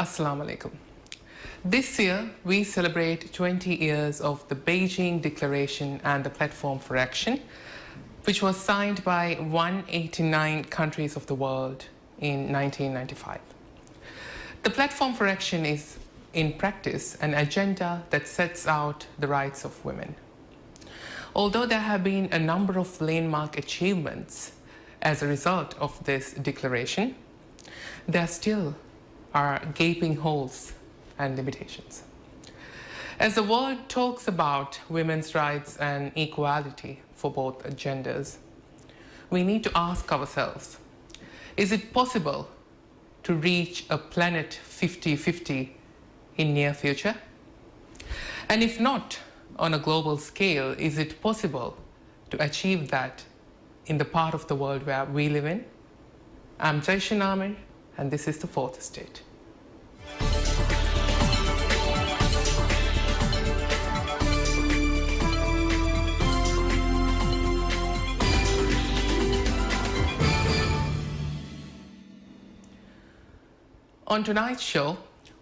Assalamu alaikum. This year, we celebrate 20 years of the Beijing Declaration and the Platform for Action, which was signed by 189 countries of the world in 1995. The Platform for Action is, in practice, an agenda that sets out the rights of women. Although there have been a number of landmark achievements as a result of this declaration, there still are gaping holes and limitations. As the world talks about women's rights and equality for both genders, we need to ask ourselves, is it possible to reach a planet 50-50 in near future? And if not, on a global scale, is it possible to achieve that in the part of the world where we live in? I'm Jaishin Amir, and this is the Fourth Estate. On tonight's show,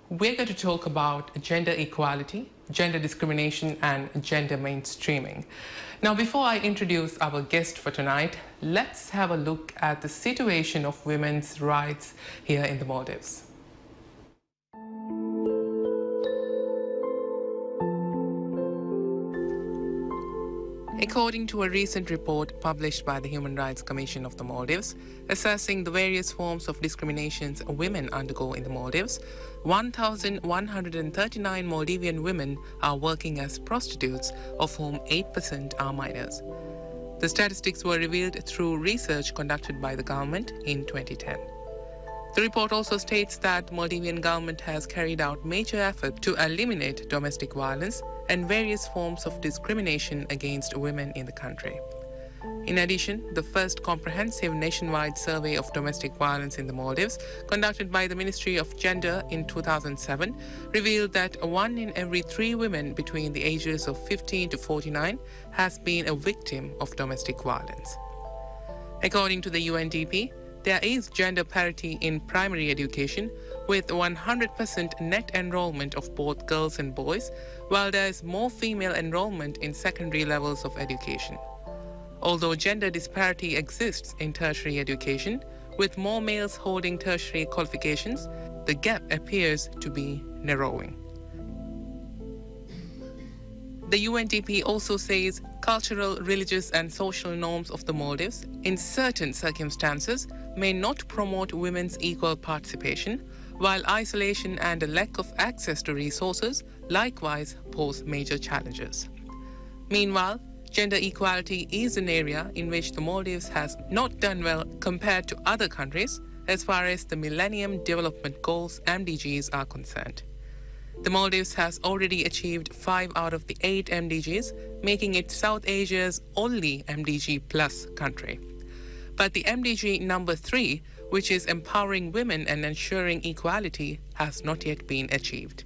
we're going to talk about gender equality, gender discrimination, and gender mainstreaming. Now, before I introduce our guest for tonight, let's have a look at the situation of women's rights here in the Maldives. According to a recent report published by the Human Rights Commission of the Maldives, assessing the various forms of discriminations women undergo in the Maldives, 1,139 Maldivian women are working as prostitutes, of whom 8% are minors. The statistics were revealed through research conducted by the government in 2010. The report also states that the Maldivian government has carried out major efforts to eliminate domestic violence and various forms of discrimination against women in the country. In addition, the first comprehensive nationwide survey of domestic violence in the Maldives, conducted by the Ministry of Gender in 2007, revealed that 1 in every 3 women between the ages of 15 to 49 has been a victim of domestic violence. According to the UNDP, there is gender parity in primary education, with 100% net enrollment of both girls and boys, while there is more female enrollment in secondary levels of education. Although gender disparity exists in tertiary education, with more males holding tertiary qualifications, the gap appears to be narrowing. The UNDP also says cultural, religious, and social norms of the Maldives, in certain circumstances, may not promote women's equal participation, while isolation and a lack of access to resources likewise pose major challenges. Meanwhile, gender equality is an area in which the Maldives has not done well compared to other countries as far as the Millennium Development Goals (MDGs) are concerned. The Maldives has already achieved 5 out of the 8 MDGs, making it South Asia's only MDG plus country. But the MDG number 3, which is empowering women and ensuring equality, has not yet been achieved.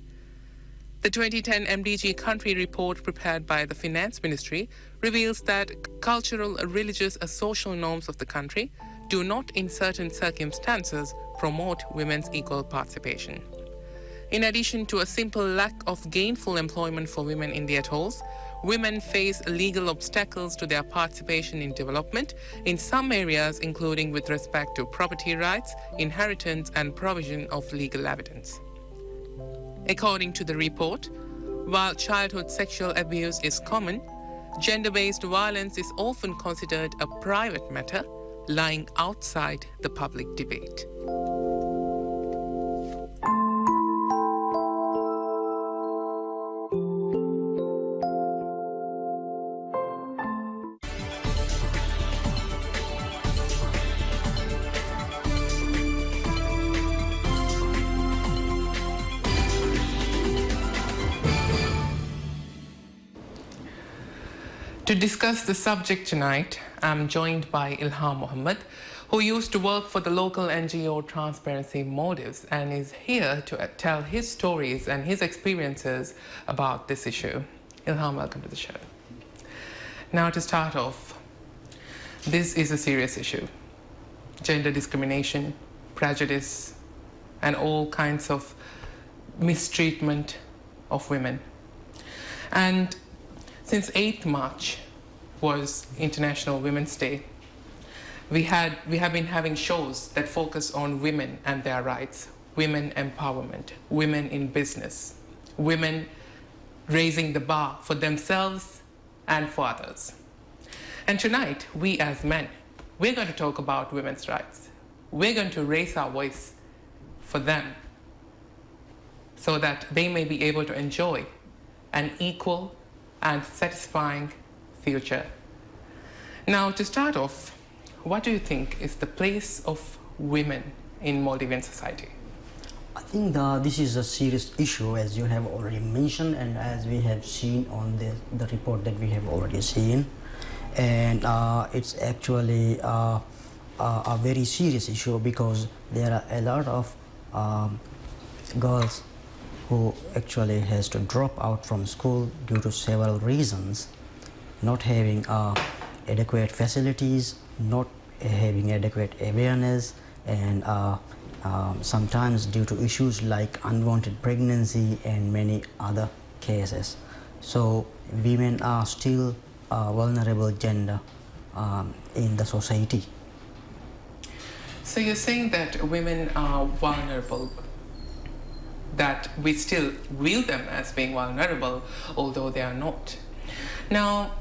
The 2010 MDG country report prepared by the Finance Ministry reveals that cultural, religious, and social norms of the country do not in certain circumstances promote women's equal participation. In addition to a simple lack of gainful employment for women in the atolls, women face legal obstacles to their participation in development in some areas, including with respect to property rights, inheritance, and provision of legal evidence. According to the report, while childhood sexual abuse is common, gender-based violence is often considered a private matter, lying outside the public debate. To discuss the subject tonight, I'm joined by Ilham Mohammed, who used to work for the local NGO Transparency Maldives and is here to tell his stories and his experiences about this issue. Ilham, welcome to the show. Now, to start off, this is a serious issue. Gender discrimination, prejudice, and all kinds of mistreatment of women. And since 8th March was International Women's Day, we have been having shows that focus on women and their rights, women empowerment, women in business, women raising the bar for themselves and for others. And tonight, we as men, we're going to talk about women's rights. We're going to raise our voice for them so that they may be able to enjoy an equal and satisfying future. Now, to start off, what do you think is the place of women in Maldivian society? I think this is a serious issue, as you have already mentioned, and as we have seen on the report that we have already seen. And it's actually a very serious issue, because there are a lot of girls who actually has to drop out from school due to several reasons: not having adequate facilities, not having adequate awareness, and sometimes due to issues like unwanted pregnancy and many other cases. So women are still a vulnerable gender in the society. So you're saying that women are vulnerable, that we still view them as being vulnerable, although they are not. Now,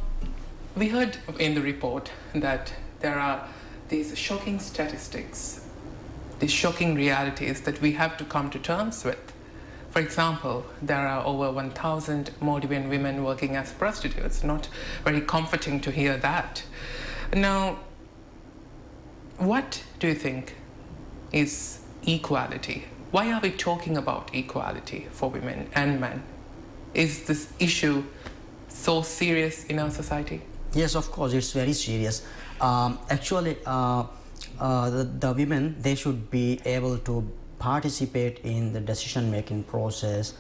we heard in the report that there are these shocking statistics, these shocking realities that we have to come to terms with. For example, there are over 1,000 Maldivian women working as prostitutes. Not very comforting to hear that. Now, what do you think is equality? Why are we talking about equality for women and men? Is this issue so serious in our society? Yes, of course, it's very serious. Actually, the women, they should be able to participate in the decision-making process,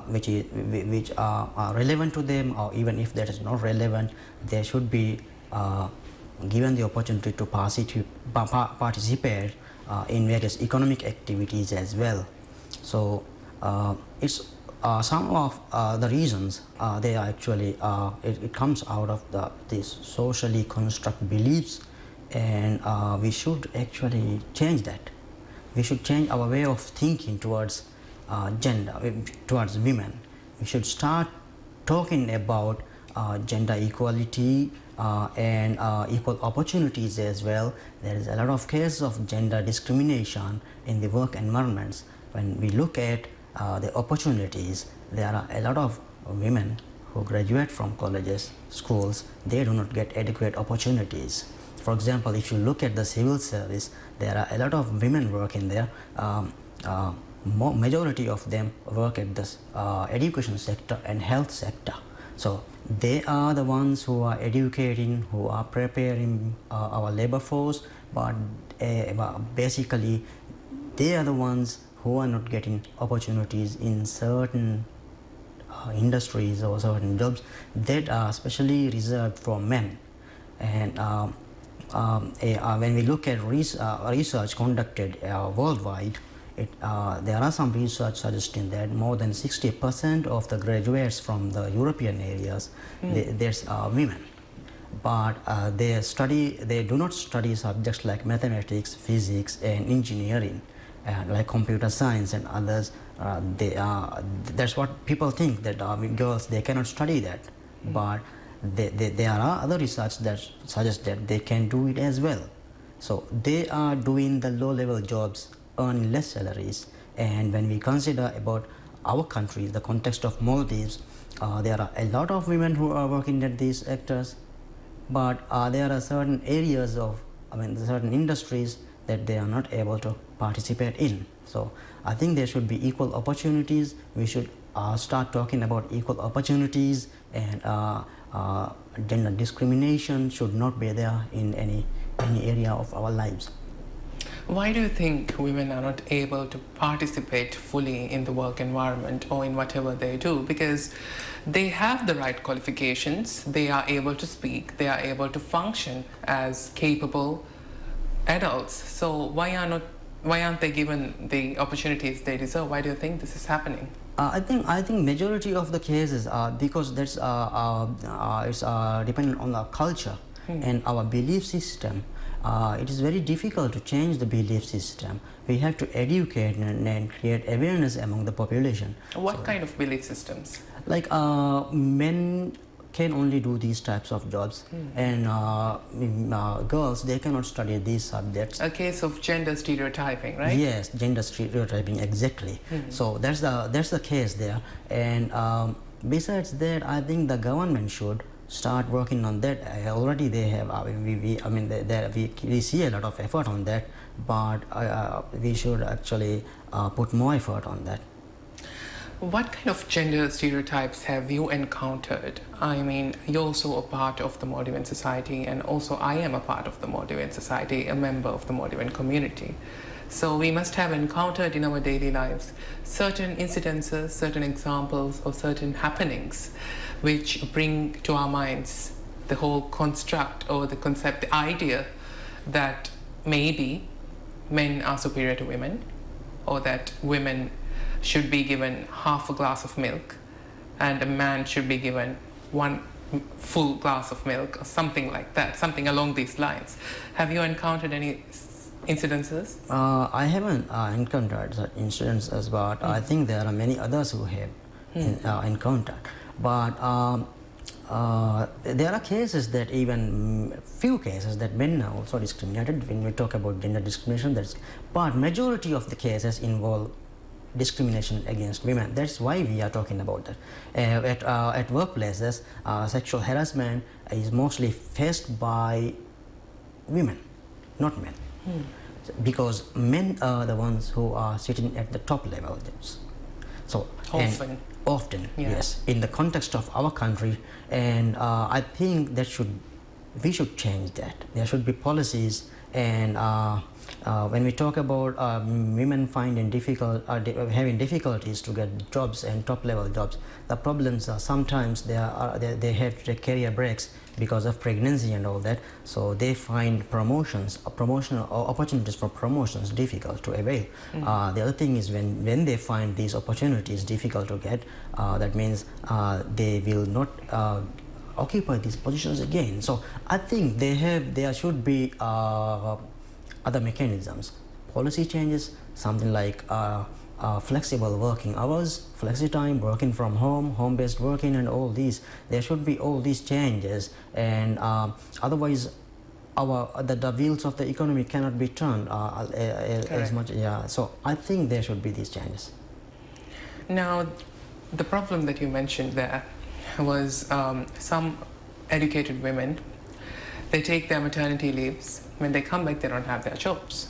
which are relevant to them, or even if that is not relevant, they should be given the opportunity to participate in various economic activities as well. So it's some of the reasons they are actually it comes out of these socially construct beliefs, and we should actually change that. We should change our way of thinking towards gender, towards women. We should start talking about gender equality and equal opportunities as well. There is a lot of cases of gender discrimination in the work environments. When we look at the opportunities, there are a lot of women who graduate from colleges, schools, they do not get adequate opportunities. For example, if you look at the civil service, there are a lot of women working there. Majority of them work at the education sector and health sector. So they are the ones who are educating, who are preparing our labor force, but basically they are the ones who are not getting opportunities in certain industries or certain jobs that are specially reserved for men. And when we look at research conducted worldwide, there are some research suggesting that more than 60% of the graduates from the European areas, there's women. But they do not study subjects like mathematics, physics, and engineering, like computer science and others. That's what people think, that girls, they cannot study that. But there are other research that suggests that they can do it as well. So they are doing the low-level jobs, earning less salaries. And when we consider about our country, the context of Maldives, there are a lot of women who are working at these sectors, but there are certain areas of, certain industries that they are not able to participate in. So I think there should be equal opportunities. We should start talking about equal opportunities, and gender discrimination should not be there in any area of our lives. Why do you think women are not able to participate fully in the work environment or in whatever they do? Because they have the right qualifications, they are able to speak, they are able to function as capable adults. So why are not Why aren't they given the opportunities they deserve? Why do you think this is happening? I think majority of the cases are because that's it's dependent on our culture and our belief system. It is very difficult to change the belief system. We have to educate and create awareness among the population. What kind of belief systems? Like men can only do these types of jobs, and girls, they cannot study these subjects. A case of gender stereotyping, right? Yes, gender stereotyping, exactly. So that's the case there. And besides that, I think the government should start working on that. Already they have. We see a lot of effort on that, but we should actually put more effort on that. What kind of gender stereotypes have you encountered? I mean, you're also a part of the Maldivian society, and also I am a part of the Maldivian society, a member of the Maldivian community. So we must have encountered in our daily lives certain incidences, certain examples, or certain happenings which bring to our minds the whole construct or the concept, the idea that maybe men are superior to women, or that women should be given half a glass of milk and a man should be given one full glass of milk, or something like that, something along these lines. Have you encountered any incidences? I haven't encountered such incidences, but I think there are many others who have encountered. But there are cases that even few cases that men are also discriminated. When we talk about gender discrimination, but majority of the cases involve discrimination against women. That's why we are talking about that. At workplaces, sexual harassment is mostly faced by women, not men. Because men are the ones who are sitting at the top level jobs. So often, yeah. Yes, in the context of our country, and I think we should change that. There should be policies, and when we talk about women having difficulties to get jobs and top level jobs, the problems are sometimes they have to take career breaks because of pregnancy and all that. So they find promotional opportunities for promotions difficult to avail. The other thing is when they find these opportunities difficult to get, that means they will not occupy these positions again. So I think there should be other mechanisms, policy changes, something like flexible working hours, flexi time, working from home, home-based working, and all these. There should be all these changes, and otherwise, the wheels of the economy cannot be turned as much. Yeah. So I think there should be these changes. Now, the problem that you mentioned there was some educated women. They take their maternity leaves. When they come back, they don't have their jobs.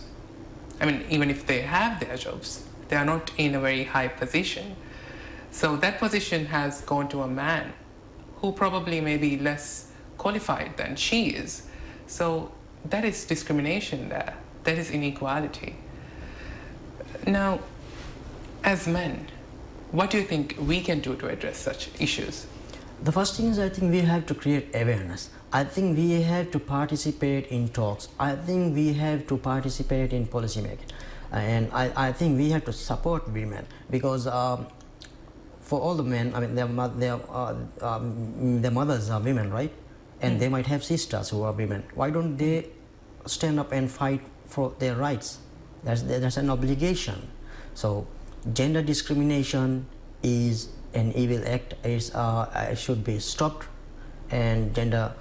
I mean, even if they have their jobs, they are not in a very high position. So that position has gone to a man who probably may be less qualified than she is. So that is discrimination there. That is inequality. Now, as men, what do you think we can do to address such issues? The first thing is, I think we have to create awareness. I think we have to participate in talks. I think we have to participate in policy making. And I think we have to support women, because for all the men, I mean, their mothers are women, right? And they might have sisters who are women. Why don't they stand up and fight for their rights? That's an obligation. So gender discrimination is an evil act. It should be stopped, and gender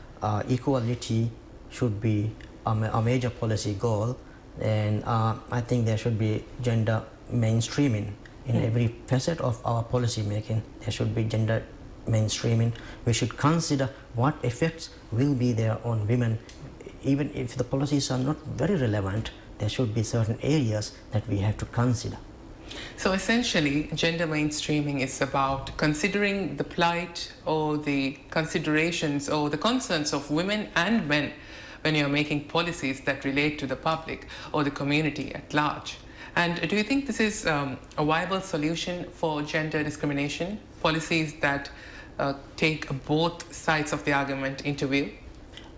equality should be a major policy goal. And I think there should be gender mainstreaming in every facet of our policy making. There should be gender mainstreaming. We should consider what effects will be there on women. Even if the policies are not very relevant, there should be certain areas that we have to consider. So essentially, gender mainstreaming is about considering the plight or the considerations or the concerns of women and men when you're making policies that relate to the public or the community at large. And do you think this is a viable solution for gender discrimination? Policies that take both sides of the argument into view?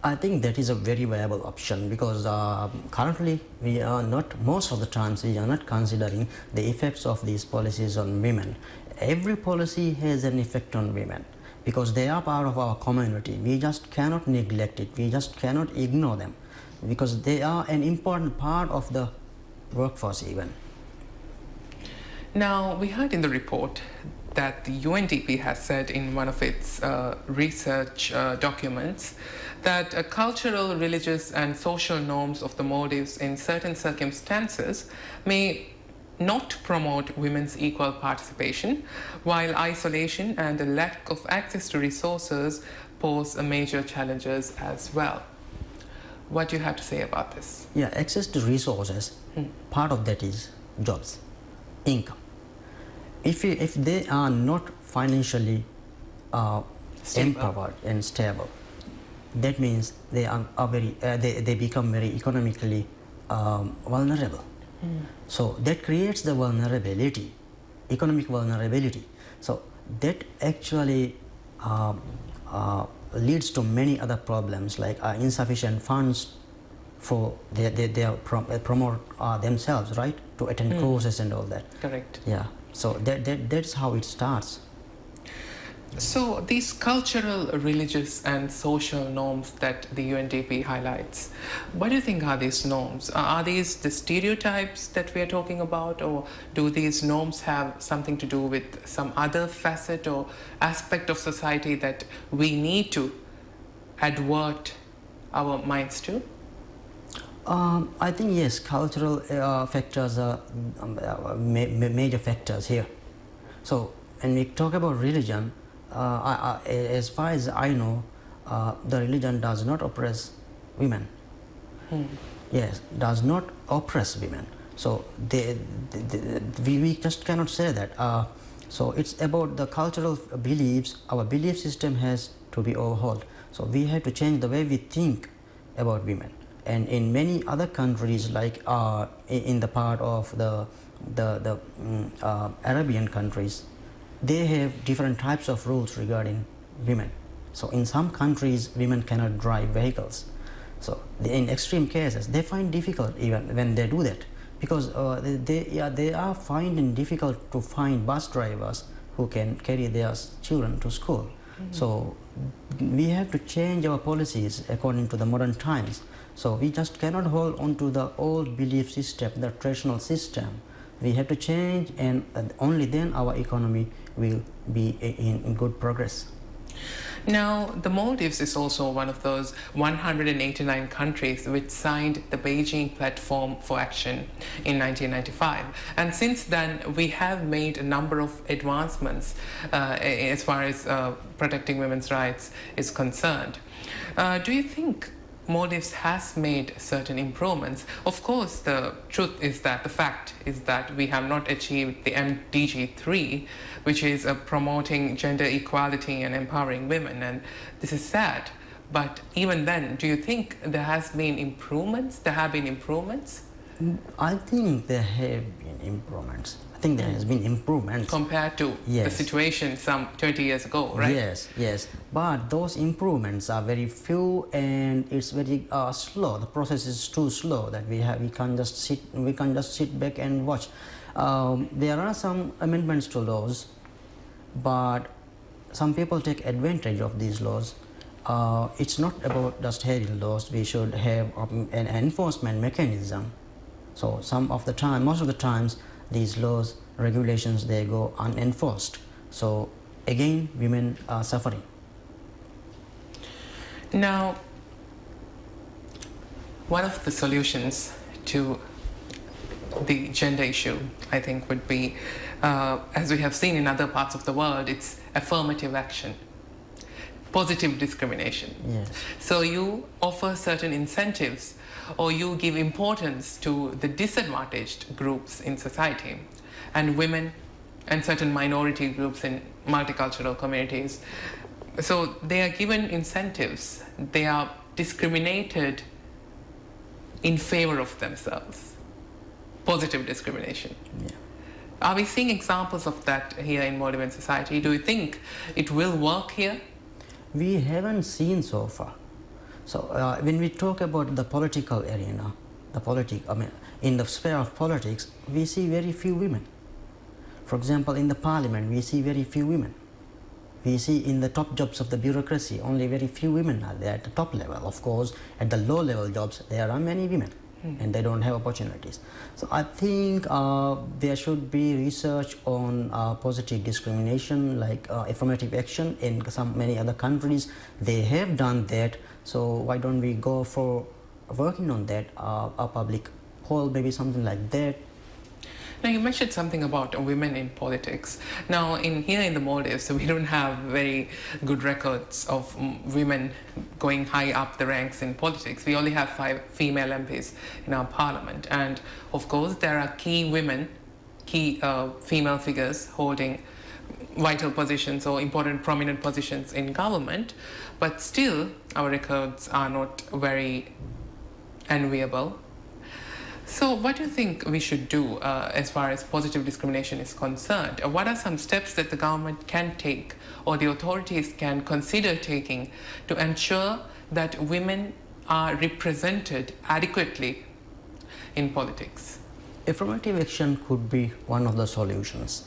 I think that is a very viable option because currently we are not, most of the times we are not considering the effects of these policies on women. Every policy has an effect on women because they are part of our community. We just cannot neglect it, we just cannot ignore them because they are an important part of the workforce even. Now, we heard in the report that the UNDP has said in one of its research documents that cultural, religious, and social norms of the Maldives in certain circumstances may not promote women's equal participation, while isolation and a lack of access to resources pose major challenges as well. What do you have to say about this? Yeah, access to resources, part of that is jobs, income. If they are not financially empowered and stable, that means they are very they become very economically vulnerable. So that creates the vulnerability, economic vulnerability. So that actually leads to many other problems like insufficient funds for they promote themselves, right, to attend courses and all that. Correct. Yeah. So that's how it starts. So these cultural, religious, and social norms that the UNDP highlights, what do you think are these norms? Are these the stereotypes that we are talking about, or do these norms have something to do with some other facet or aspect of society that we need to advert our minds to? I think yes, cultural factors are major factors here. So when we talk about religion, as far as I know, the religion does not oppress women. Yes, does not oppress women. So we just cannot say that. So it's about the cultural beliefs. Our belief system has to be overhauled. So we have to change the way we think about women. And in many other countries, like in the part of the Arabian countries, they have different types of rules regarding women. So in some countries, women cannot drive vehicles. So in extreme cases, they find difficult even when they do that, because they are finding difficult to find bus drivers who can carry their children to school. So we have to change our policies according to the modern times. So we just cannot hold on to the old belief system, the traditional system. We have to change, and only then our economy will be in good progress. Now, the Maldives is also one of those 189 countries which signed the Beijing Platform for Action in 1995. And since then, we have made a number of advancements as far as protecting women's rights is concerned. Do you think Maldives has made certain improvements? Of course, the truth is that, the fact is that we have not achieved the MDG 3, which is promoting gender equality and empowering women, and this is sad. But even then, do you think there has been improvements? There have been improvements? I think there have been improvements. I think there has been improvements compared to the situation some 20 years ago, right? Yes. But those improvements are very few, and it's very slow. The process is too slow that we can't just sit back and watch. There are some amendments to laws, but some people take advantage of these laws. It's not about just having laws. We should have an enforcement mechanism. So most of the times, these laws, regulations, they go unenforced. So again, women are suffering. Now, one of the solutions to the gender issue, I think, would be, as we have seen in other parts of the world, it's affirmative action, positive discrimination. Yes. So you offer certain incentives, or you give importance to the disadvantaged groups in society, and women and certain minority groups in multicultural communities. So they are given incentives, they are discriminated in favor of themselves. Positive discrimination. Yeah. Are we seeing examples of that here in Maldivian society? Do you think it will work here? We haven't seen so far. So when we talk about the political arena, in the sphere of politics, we see very few women. For example, in the parliament, we see very few women. We see in the top jobs of the bureaucracy, only very few women are there at the top level. Of course, at the low level jobs, there are many women and they don't have opportunities. So I think there should be research on positive discrimination, like affirmative action. In many other countries, they have done that. So why don't we go for working on that, a public poll, maybe something like that. Now, you mentioned something about women in politics. Now, here in the Maldives, we don't have very good records of women going high up the ranks in politics. We only have 5 female MPs in our parliament. And of course, there are key female figures holding vital positions or important prominent positions in government. But still, our records are not very enviable. So what do you think we should do as far as positive discrimination is concerned? What are some steps that the government can take or the authorities can consider taking to ensure that women are represented adequately in politics? Affirmative action could be one of the solutions.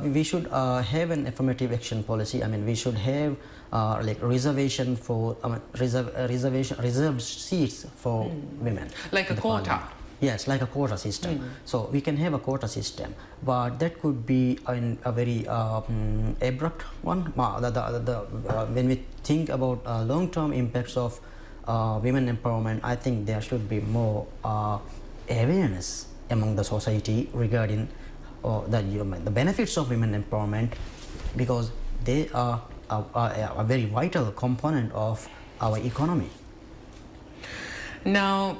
We should have an affirmative action policy. I mean, we should have like reservation for reserved seats for women. Like a quota. Parliament. Yes, like a quota system. So we can have a quota system, but that could be a very abrupt one. When we think about long-term impacts of women empowerment, I think there should be more awareness among the society regarding the benefits of women empowerment, because they are a very vital component of our economy. Now,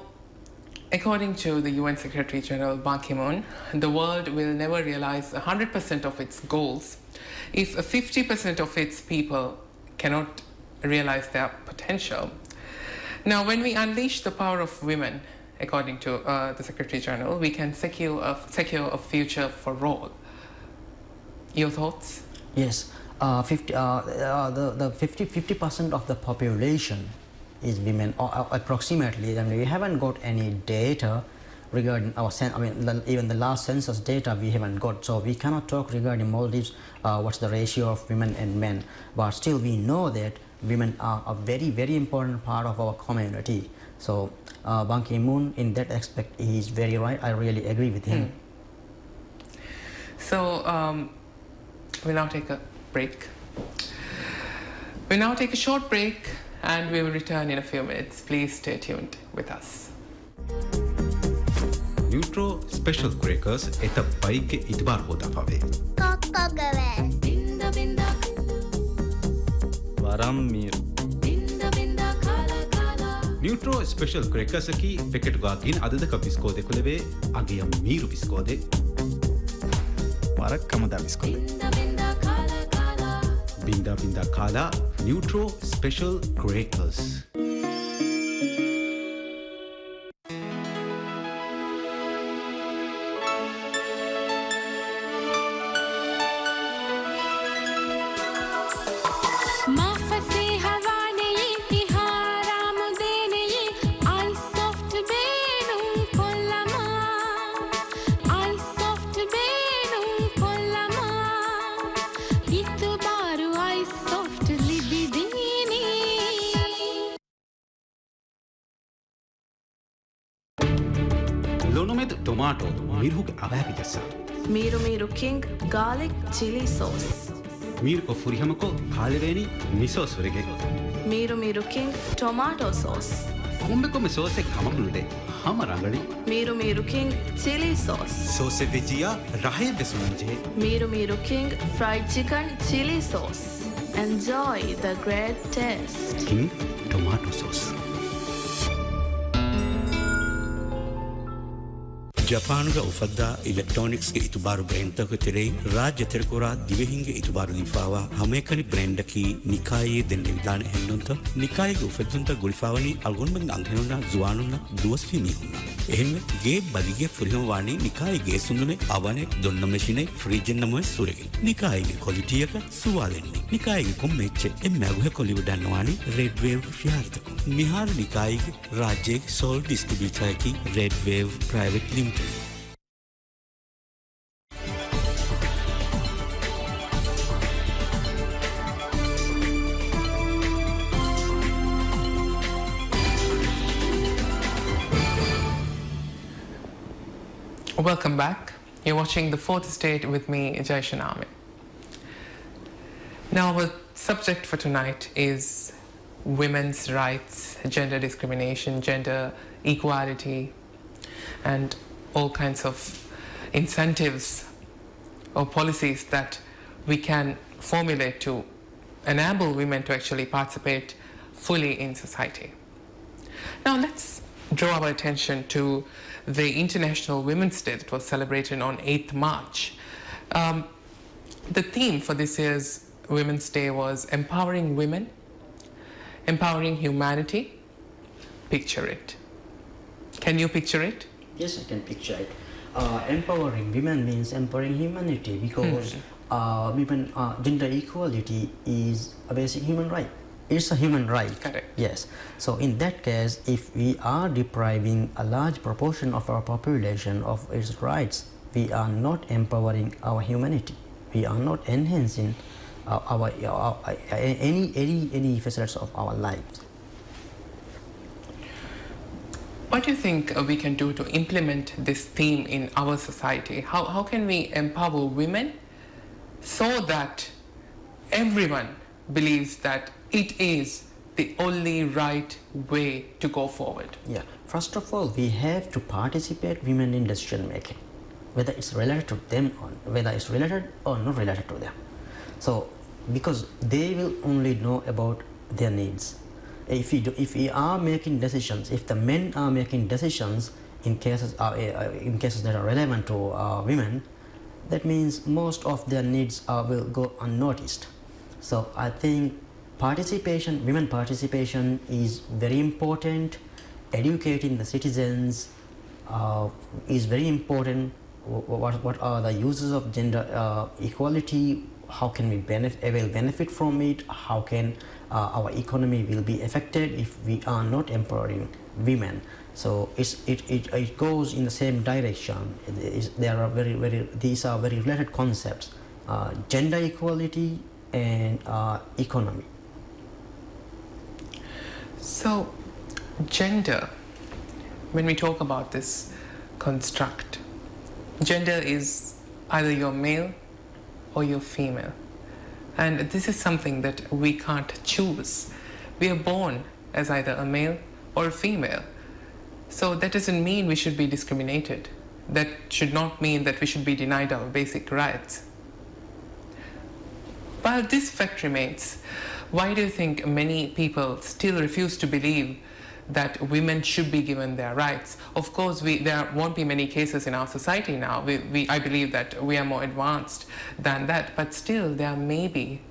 according to the UN Secretary General Ban Ki-moon, the world will never realize 100% of its goals if 50% of its people cannot realize their potential. Now, when we unleash the power of women, according to the Secretary General, we can secure a future for all. Your thoughts? Yes, 50% of the population is women, or approximately. And we haven't got any data regarding even the last census data we haven't got, so we cannot talk regarding Maldives what's the ratio of women and men. But still, we know that women are a very, very important part of our community. So Ban Ki-moon, in that aspect, he is very right. I really agree with him. So we'll now take a break. We'll now take a short break and we will return in a few minutes. Please stay tuned with us. Neutro Special Crackers eta bike ke itbar hoda pave. Kakka gawe. Binda binda. Varam mir. Binda binda kala kala. Neutro Special Crackers ki packet ga gin adada ka biskode kuleve agiyam miru biskode. Warak kamada biskode. Binda binda kala kala. Binda binda kala Neutro Special Crackers. Tomato, miru ke avapi jasa. Miru king garlic chili sauce. Miru ko furihamako khaleveni miso surige. Miru king tomato sauce. Kumbe ko me sauce kamalude. Hamarangadi. Miru king chili sauce. Sauce vejia rahe besunje. Miru king fried chicken chili sauce. Enjoy the great taste. King tomato sauce. ಜಪಾನ್ಗ ಉಫದ್ದ electronics ಗೆ ಇತುಬಾರು brand ತಕ ತೆರೆ ರಾಜ್ಯ ತೆರಕೋರ ದಿವೆಹಿಂಗೆ ಇತುಬಾರು ಲಿಫಾವಾ ಹಮೇಕನಿ brand ಕಿ ನಿಕಾಯಿ ದೆನ್ನೆ ವಿಧಾನ ಹೆನ್ನೊಂತ ನಿಕಾಯಿಗೆ ಉಫದ್ದಂತ ಗುಳಿಫಾವನಿ ಅಲ್ಗೊನ್ ಬಂದ ಅಂಗೆನೊನ್ನ ಜುವಾನುನ್ನ ದುವಸ್ಫಿ ಮೀಹುನ್ನ එහෙම ගේ බදිගේ ෆුරිහවානි නිකායිගේ සුන්දුනේ අවනේ දොන්න මැෂිනේ ෆ්‍රිජ් නමයි සුරෙකි නිකායිගේ ක්වොලිටි එක සුවාලෙන්නේ නිකායිගේ කොම්මෙච්ච එම්මගුහ කොලිව දන්නවානි රෙඩ් වේව් ෆියාර්තක මිහාර නිකායිගේ රාජ්‍යයේ සෝල් ඩිස්ට්‍රිබියුටර් එකි red wave private limited Welcome back. You're watching The Fourth Estate with me, Jaishan Ahmed. Now, our subject for tonight is women's rights, gender discrimination, gender equality, and all kinds of incentives or policies that we can formulate to enable women to actually participate fully in society. Now, let's draw our attention to the International Women's Day that was celebrated on 8th March. The theme for this year's Women's Day was empowering women, empowering humanity. Picture it. Can you picture it? Yes, I can picture it. Empowering women means empowering humanity because women, gender equality is a basic human right. It's a human right. Correct. Yes. So in that case, if we are depriving a large proportion of our population of its rights, we are not empowering our humanity. We are not enhancing any facets of our lives. What do you think we can do to implement this theme in our society? How can we empower women so that everyone believes that it is the only right way to go forward? Yeah. First of all, we have to participate women in decision making, whether it's related to them or whether it's related or not related to them. So, because they will only know about their needs. If we are making decisions, if the men are making decisions in cases that are relevant to women, that means most of their needs will go unnoticed. So I think women participation is very important. Educating the citizens is very important. What are the uses of gender equality? How can we benefit from it? How can our economy will be affected if we are not empowering women? So it goes in the same direction. These are very related concepts: gender equality and economy. So, gender, when we talk about this construct, gender is either you're male or you're female. And this is something that we can't choose. We are born as either a male or a female. So that doesn't mean we should be discriminated. That should not mean that we should be denied our basic rights. While this fact remains, why do you think many people still refuse to believe that women should be given their rights? Of course, there won't be many cases in our society now. I believe that we are more advanced than that, but still there may be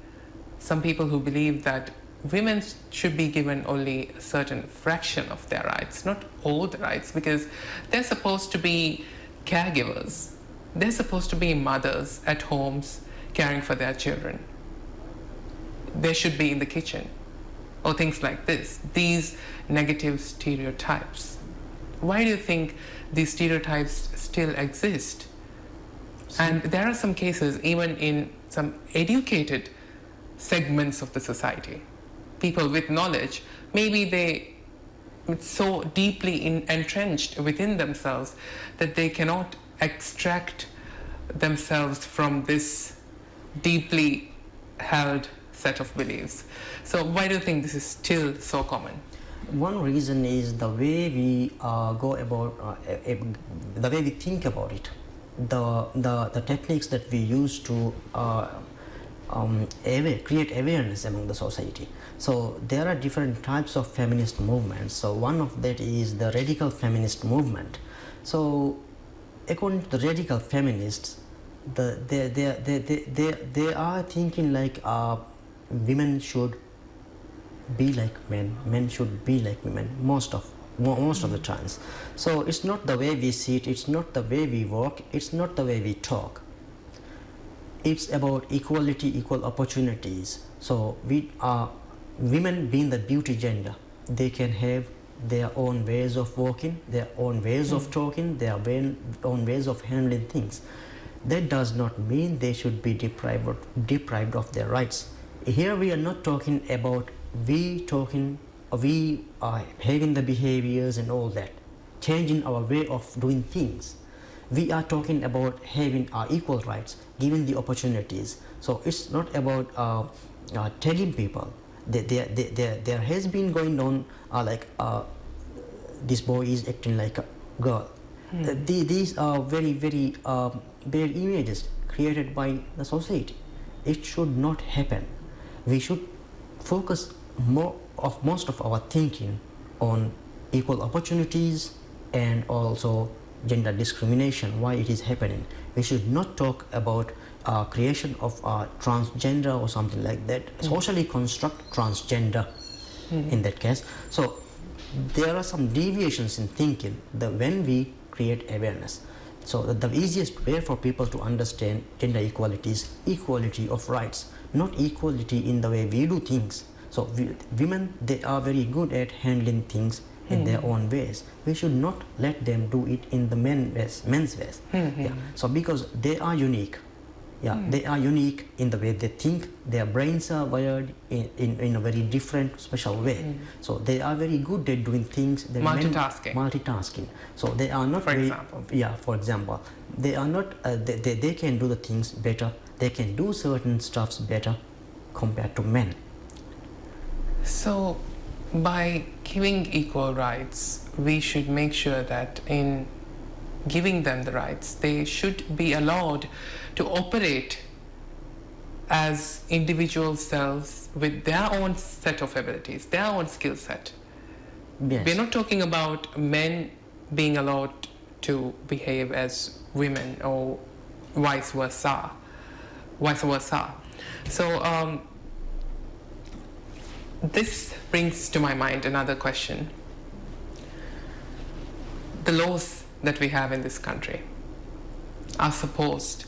some people who believe that women should be given only a certain fraction of their rights, not all the rights, because they're supposed to be caregivers. They're supposed to be mothers at homes caring for their children. They should be in the kitchen, or things like this. These negative stereotypes. Why do you think these stereotypes still exist? And there are some cases, even in some educated segments of the society, people with knowledge, maybe it's so deeply entrenched within themselves that they cannot extract themselves from this deeply held set of beliefs. So why do you think this is still so common? One reason is the way we go about, the way we think about it, the techniques that we use to create awareness among the society. So there are different types of feminist movements. So one of that is the radical feminist movement. So according to the radical feminists, they are thinking like women should be like men, men should be like women. Most of most of the times. So it's not the way we sit, it's not the way we walk, it's not the way we talk. It's about equality, equal opportunities. So we are women being the beauty gender, they can have their own ways of walking, their own ways of talking, their own ways of handling things. That does not mean they should be deprived of their rights. Here we are not talking about we are having the behaviors and all that, changing our way of doing things. We are talking about having our equal rights, given the opportunities. So it's not about telling people. There has been going on this boy is acting like a girl. These are very, very bad images created by the society. It should not happen. We should focus most of our thinking on equal opportunities and also gender discrimination, why it is happening. We should not talk about creation of transgender or something like that, socially construct transgender in that case. So there are some deviations in thinking when we create awareness. So the easiest way for people to understand gender equality is equality of rights, not equality in the way we do things. So women, they are very good at handling things in their own ways. We should not let them do it in the men's ways. Yeah. So because they are unique. Yeah, they are unique in the way they think. Their brains are wired in a very different, special way. So they are very good at doing things. That multitasking. So they are not. For example. Yeah, for example, they are not. They can do the things better. They can do certain stuffs better compared to men. So, by giving equal rights, we should make sure that in giving them the rights, they should be allowed to operate as individual selves with their own set of abilities, their own skill set. Yes. We're not talking about men being allowed to behave as women or vice versa. So this brings to my mind another question. The laws that we have in this country are supposed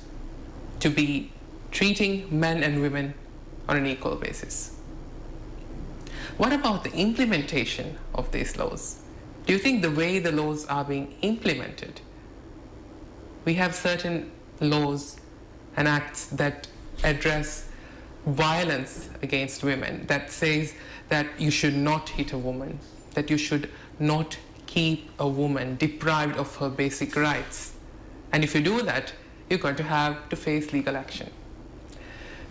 to be treating men and women on an equal basis. What about the implementation of these laws? Do you think the way the laws are being implemented, we have certain laws and acts that address violence against women, that says that you should not hit a woman, that you should not keep a woman deprived of her basic rights. And if you do that, you're going to have to face legal action.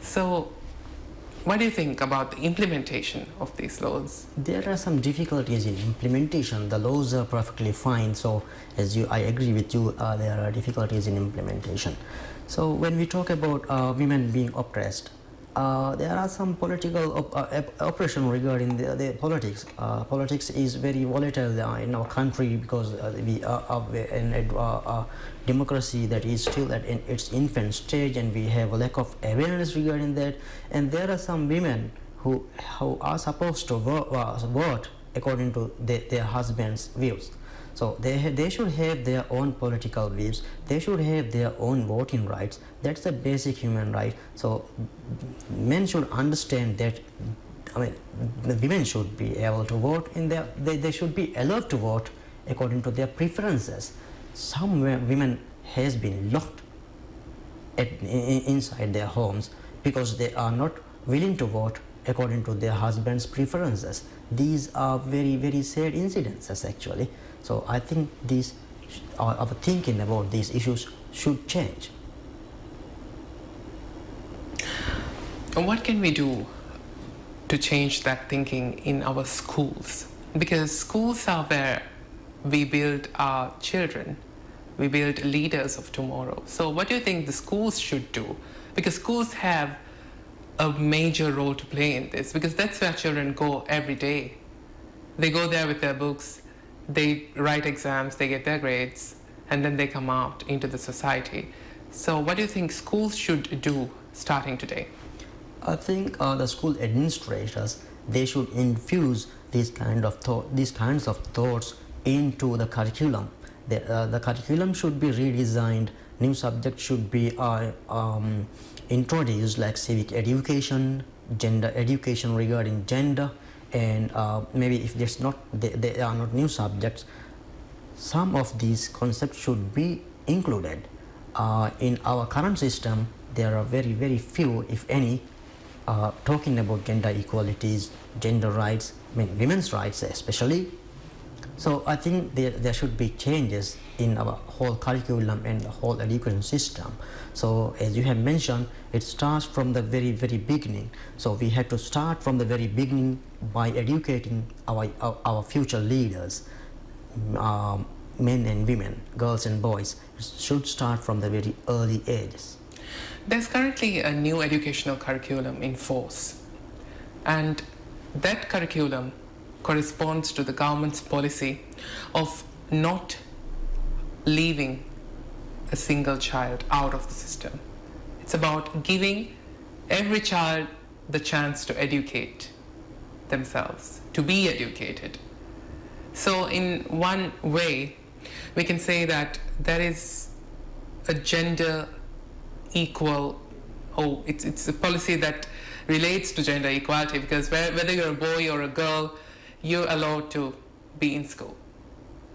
So, what do you think about the implementation of these laws? There are some difficulties in implementation. The laws are perfectly fine. So, I agree with you, there are difficulties in implementation. So, when we talk about women being oppressed, there are some political oppression regarding the politics. Politics is very volatile in our country because we are in a democracy that is still at its infant stage, and we have a lack of awareness regarding that. And there are some women who are supposed to vote according to their husband's views. So they should have their own political views. They should have their own voting rights. That's a basic human right. So men should understand that. I mean, the women should be able to vote they should be allowed to vote according to their preferences. Some women has been locked inside their homes because they are not willing to vote according to their husband's preferences. These are very, very sad incidences actually. So I think our thinking about these issues should change. And what can we do to change that thinking in our schools? Because schools are where we build our children, we build leaders of tomorrow. So what do you think the schools should do? Because schools have a major role to play in this, because that's where children go every day. They go there with their books, they write exams, they get their grades, and then they come out into the society. So what do you think schools should do starting today? I think the school administrators, they should infuse these kinds of thoughts into the curriculum. The curriculum should be redesigned, new subjects should be introduced, like civic education, gender education regarding gender, and maybe if they are not new subjects, some of these concepts should be included. In our current system, there are very, very few, if any, talking about gender equalities, gender rights, I mean women's rights especially. So I think there should be changes in our whole curriculum and the whole education system. So as you have mentioned, it starts from the very, very beginning. So we have to start from the very beginning by educating our future leaders, men and women, girls and boys. It should start from the very early ages. There's currently a new educational curriculum in force, and that curriculum corresponds to the government's policy of not leaving a single child out of the system. It's about giving every child the chance to educate themselves, to be educated. So in one way, we can say that there is a gender equal, it's a policy that relates to gender equality, because whether you're a boy or a girl, you're allowed to be in school.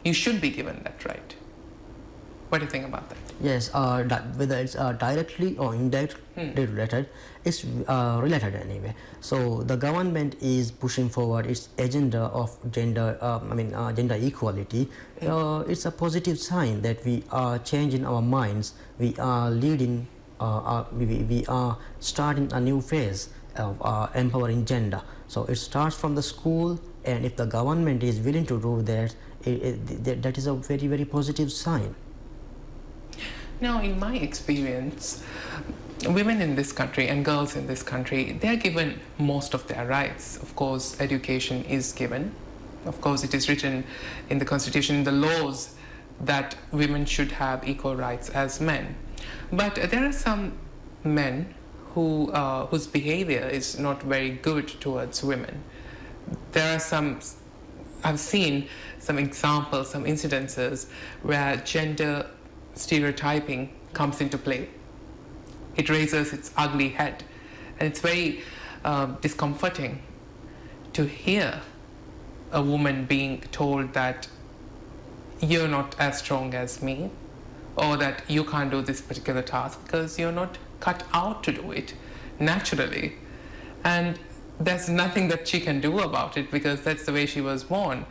You should be given that right. What do you think about that? Yes, whether it's directly or indirectly related, it's related anyway. So the government is pushing forward its agenda of gender equality. It's a positive sign that we are changing our minds. We are leading. We are starting a new phase of empowering gender. So it starts from the school, and if the government is willing to do that, that is a very, very positive sign. Now, in my experience, women in this country and girls in this country, they are given most of their rights. Of course, education is given. Of course, it is written in the Constitution, in the laws, that women should have equal rights as men. But there are some men whose behavior is not very good towards women. There are I've seen some examples, some incidences where gender stereotyping comes into play. It raises its ugly head, and it's very discomforting to hear a woman being told that you're not as strong as me, or that you can't do this particular task because you're not cut out to do it naturally. And there's nothing that she can do about it, because that's the way she was born.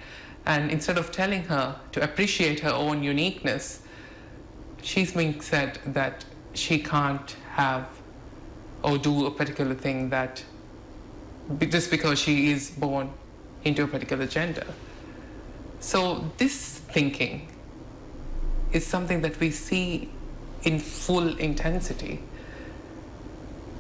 And instead of telling her to appreciate her own uniqueness, she's being said that she can't have or do a particular thing that just because she is born into a particular gender. So this thinking is something that we see in full intensity.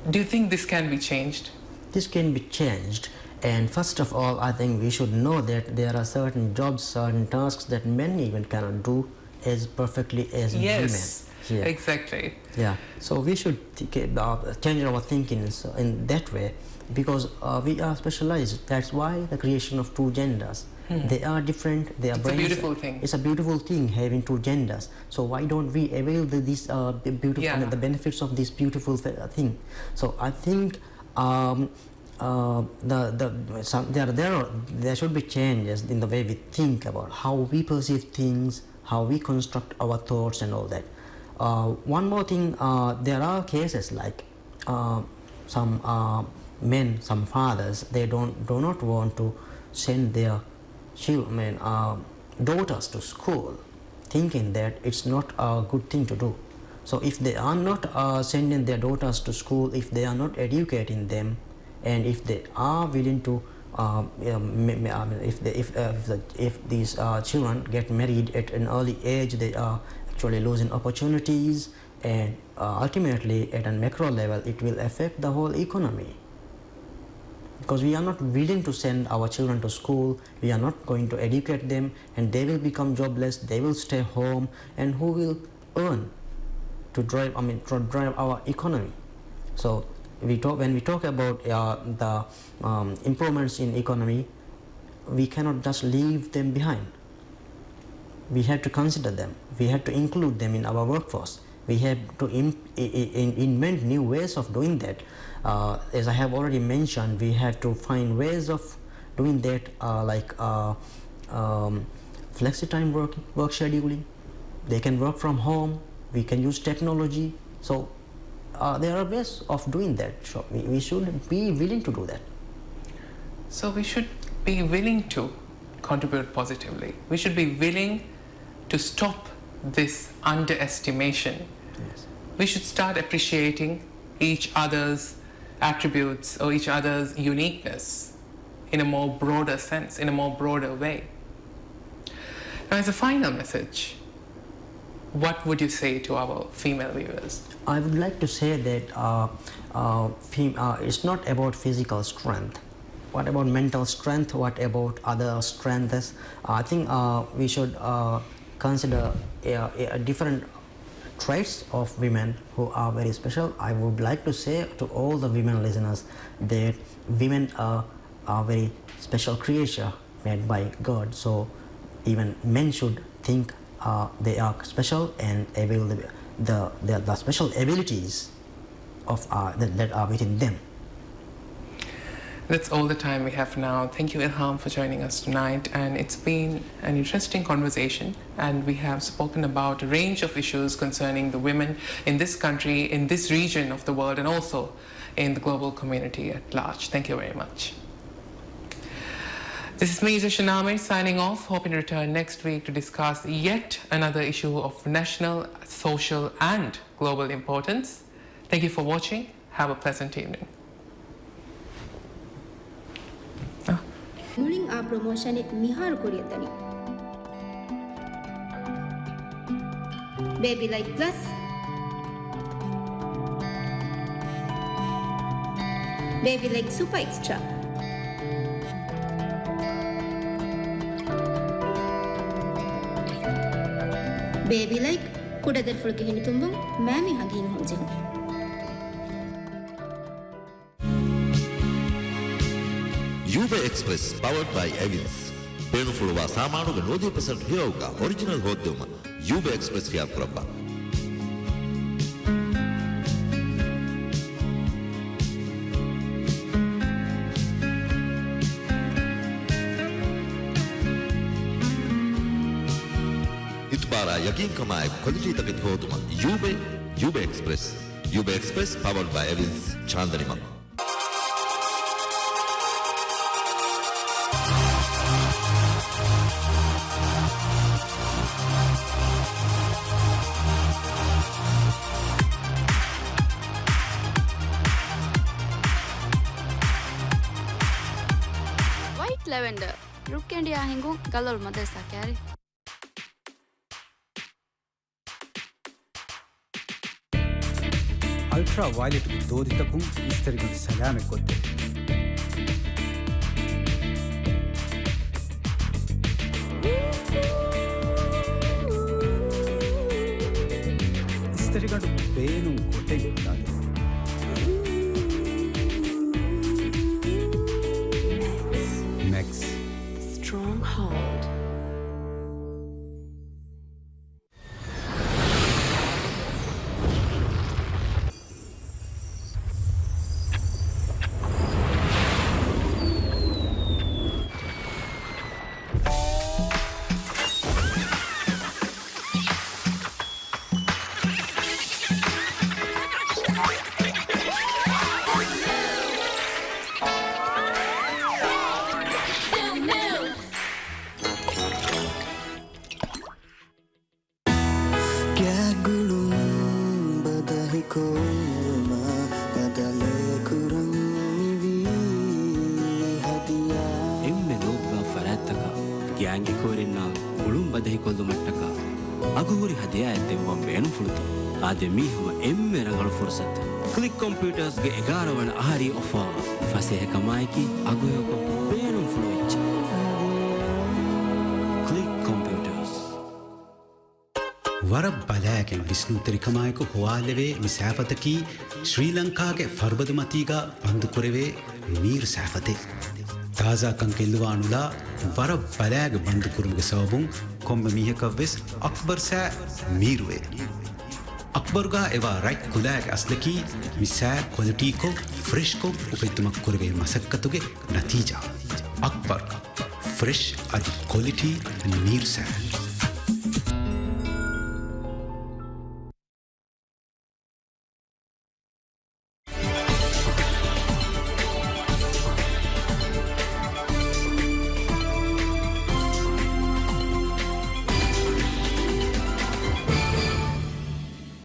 Do you think this can be changed? This can be changed, and first of all, I think we should know that there are certain jobs, certain tasks that men even cannot do as perfectly as Yes, women. Yeah. exactly. Yeah, so we should change our thinking in that way, because we are specialized. That's why the creation of two genders. They are different. They are It's a beautiful thing. It's a beautiful thing having two genders. So why don't we avail these beautiful Yeah. the benefits of this beautiful thing? So I think there should be changes in the way we think about how we perceive things, how we construct our thoughts and all that. One more thing, there are cases like some men, some fathers, they do not want to send their daughters to school, thinking that it's not a good thing to do. So if they are not sending their daughters to school, if they are not educating them, and if they are willing to if these children get married at an early age, they are actually losing opportunities, and ultimately at a macro level it will affect the whole economy, because we are not willing to send our children to school, we are not going to educate them, and they will become jobless, they will stay home, and who will earn to drive our economy? So when we talk about the improvements in economy, we cannot just leave them behind. we have to consider them. We have to include them in our workforce. We have to invent new ways of doing that. As I have already mentioned, we have to find ways of doing that, like flexi-time work scheduling. They can work from home. We can use technology. So there are ways of doing that. So we should be willing to do that. So we should be willing to contribute positively. We should be willing to stop this underestimation. Yes. We should start appreciating each other's attributes or each other's uniqueness in a more broader sense, in a more broader way. Now, as a final message, what would you say to our female viewers? I would like to say that it's not about physical strength. What about mental strength? What about other strengths? I think we should consider different traits of women who are very special. I would like to say to all the women listeners that women are very special creature made by God. So even men should think they are special and able the special abilities of that are within them. That's all the time we have now. Thank you, Ilham, for joining us tonight. And it's been an interesting conversation. And we have spoken about a range of issues concerning the women in this country, in this region of the world, and also in the global community at large. Thank you very much. This is me, Zushan Amir, signing off, hoping to return next week to discuss yet another issue of national, social, and global importance. Thank you for watching. Have a pleasant evening. මුලින් ආ promotion එක මිහාරු කොරියතනි baby like plus baby like super extra baby like කුඩදර් ෆුල්ක හිනි තුම්බම් මෑමි හගින් හොන්ජෙන් Uber Express powered by Evans. Penufuluwa samanuga 90% hiyawga original hodduma Uber Express kiyakurabba. Itbara yakin kamaye quality takit hoduma Uber Express. Uber Express powered by Evans Chandranima. Lavender. Look and ya hingu galol mother sakari. Ultraviolet doditakum istarigun salame kotte. Istarigun peenum kotte hadade. Stronghold. ಗ್ಯಾಂಗಿ ಕೋರಿನ ಉಳುಂಬದಹಿ ಕೊಲ್ದು ಮಟ್ಟಕ ಅಗೂರಿ ಹದಿಯ ಎದ್ದೆವ್ವಂ ಬೇಣು ಫುಳುತು ಆದೆ ಮೀಹಮ ಎಮ್ಮೆರಗಳು ಫುರ್ಸತ್ click ಕಂಪ್ಯೂಟರ್ಸ್ಗೆ 11 ವನ ಆಹಾರಿ offer ಫಸೆಹ ಕಮಾಯಿಕಿ ಅಗುಯೊಕ ಬೇಣು ಫುಳು ಇಚ್ಚ click computers ವರ ಬಲಾಗೆ ವಿಷ್ಣುತರಿಕಮಾಯಕ ಹುವಾಲೆವೆ ಮಿಸಾಫತಕಿ ಶ್ರೀಲಂಕಾಗೆ ಫರ್ಬದುಮತಿಗ ಬಂದು ಕೊರೆವೆ ನೀರು ಸಾಫತೆ ತಾಜಾ ಕಂಕೆಲ್ಲುವಾನುಲ ವರ ಬಲ್ಯಾಗ ಬಂದು ಕುರುಮಗೆ ಸವಬುಂ ಕೊಂಬ ಮೀಹಕವ್ವೆಸ್ Akbar ಸෑ ಮೀರುವೆ ಅಕ್ಬರ್ಗಾ ಎವಾ right ಕುಲಾಗ ಅಸ್ಲಕಿ ಮಿಸ್ಸಾ ಕ್ವಾಲಿಟಿಕೊ ಫ್ರೆಶ್ಕೊ ಉಪಯುಕ್ತಮಕ್ ಕುರುವೆ ಮಸಕ್ಕತುಗೆ ನತೀಜಾ Akbar fresh ಅದಿ quality Mir ಸෑ